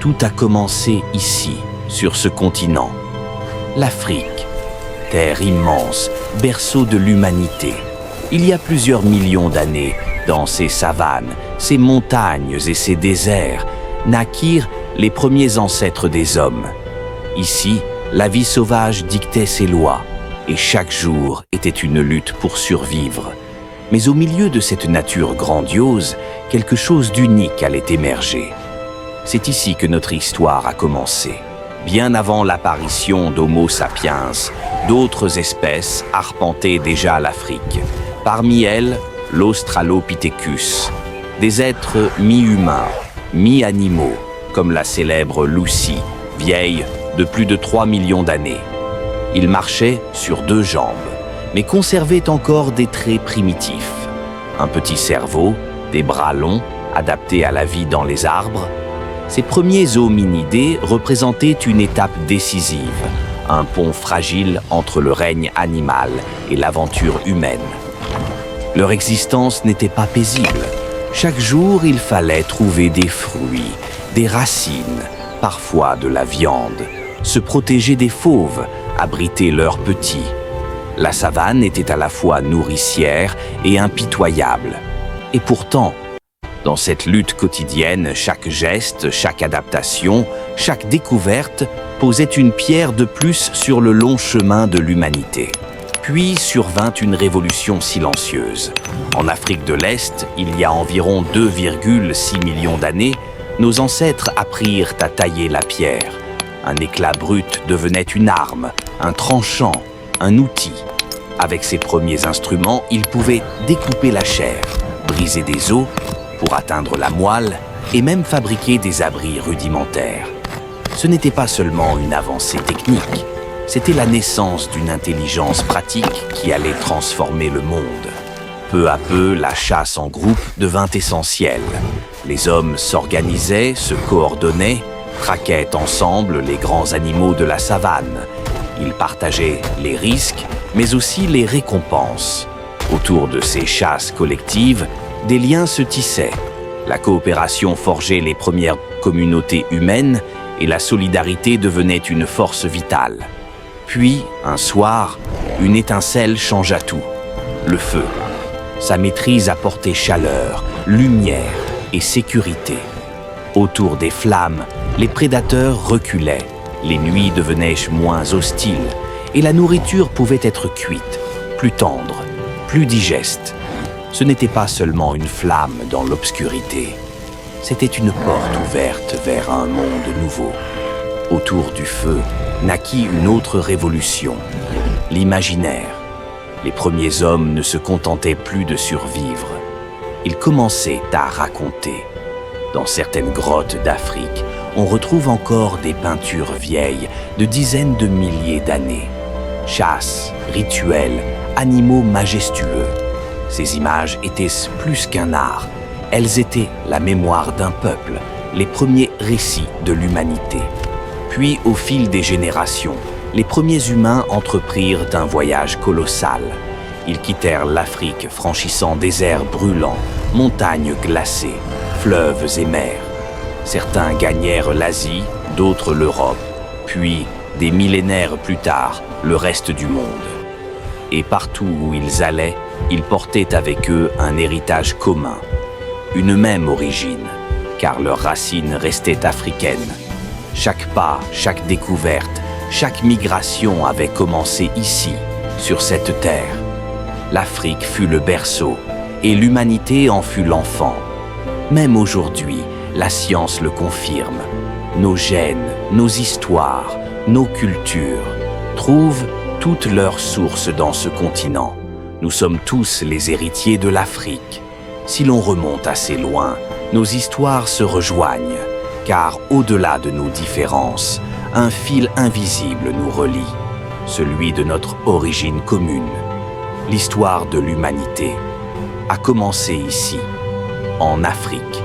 Tout a commencé ici, sur ce continent. L'Afrique, terre immense, berceau de l'humanité. Il y a plusieurs millions d'années, dans ces savanes, ces montagnes et ces déserts, naquirent les premiers ancêtres des hommes. Ici, la vie sauvage dictait ses lois, et chaque jour était une lutte pour survivre. Mais au milieu de cette nature grandiose, quelque chose d'unique allait émerger. C'est ici que notre histoire a commencé. Bien avant l'apparition d'Homo sapiens, d'autres espèces arpentaient déjà l'Afrique. Parmi elles, l'Australopithecus, des êtres mi-humains, mi-animaux, comme la célèbre Lucie, vieille de plus de 3 millions d'années. Ils marchaient sur 2 jambes, mais conservaient encore des traits primitifs. Un petit cerveau, des bras longs, adaptés à la vie dans les arbres. Ces premiers hominidés représentaient une étape décisive, un pont fragile entre le règne animal et l'aventure humaine. Leur existence n'était pas paisible. Chaque jour, il fallait trouver des fruits, des racines, parfois de la viande, se protéger des fauves, abriter leurs petits. La savane était à la fois nourricière et impitoyable. Et pourtant, dans cette lutte quotidienne, chaque geste, chaque adaptation, chaque découverte posait une pierre de plus sur le long chemin de l'humanité. Puis survint une révolution silencieuse. En Afrique de l'Est, il y a environ 2,6 millions d'années, nos ancêtres apprirent à tailler la pierre. Un éclat brut devenait une arme, un tranchant, un outil. Avec ses premiers instruments, ils pouvaient découper la chair, briser des os pour atteindre la moelle et même fabriquer des abris rudimentaires. Ce n'était pas seulement une avancée technique, c'était la naissance d'une intelligence pratique qui allait transformer le monde. Peu à peu, la chasse en groupe devint essentielle. Les hommes s'organisaient, se coordonnaient, traquaient ensemble les grands animaux de la savane. Ils partageaient les risques, mais aussi les récompenses. Autour de ces chasses collectives, des liens se tissaient. La coopération forgeait les premières communautés humaines et la solidarité devenait une force vitale. Puis, un soir, une étincelle changea tout. Le feu. Sa maîtrise apportait chaleur, lumière et sécurité. Autour des flammes, les prédateurs reculaient. Les nuits devenaient moins hostiles et la nourriture pouvait être cuite, plus tendre, plus digeste. Ce n'était pas seulement une flamme dans l'obscurité, c'était une porte ouverte vers un monde nouveau. Autour du feu naquit une autre révolution, l'imaginaire. Les premiers hommes ne se contentaient plus de survivre, ils commençaient à raconter. Dans certaines grottes d'Afrique, on retrouve encore des peintures vieilles de dizaines de milliers d'années. Chasse, rituels, animaux majestueux. Ces images étaient plus qu'un art, elles étaient la mémoire d'un peuple, les premiers récits de l'humanité. Puis, au fil des générations, les premiers humains entreprirent un voyage colossal. Ils quittèrent l'Afrique franchissant déserts brûlants, montagnes glacées, fleuves et mers. Certains gagnèrent l'Asie, d'autres l'Europe, puis, des millénaires plus tard, le reste du monde. Et partout où ils allaient, ils portaient avec eux un héritage commun, une même origine, car leurs racines restaient africaines. Chaque pas, chaque découverte, chaque migration avait commencé ici, sur cette terre. L'Afrique fut le berceau, et l'humanité en fut l'enfant. Même aujourd'hui, la science le confirme. Nos gènes, nos histoires, nos cultures trouvent toutes leurs sources dans ce continent. Nous sommes tous les héritiers de l'Afrique. Si l'on remonte assez loin, nos histoires se rejoignent, car au-delà de nos différences, un fil invisible nous relie, celui de notre origine commune. L'histoire de l'humanité a commencé ici, en Afrique.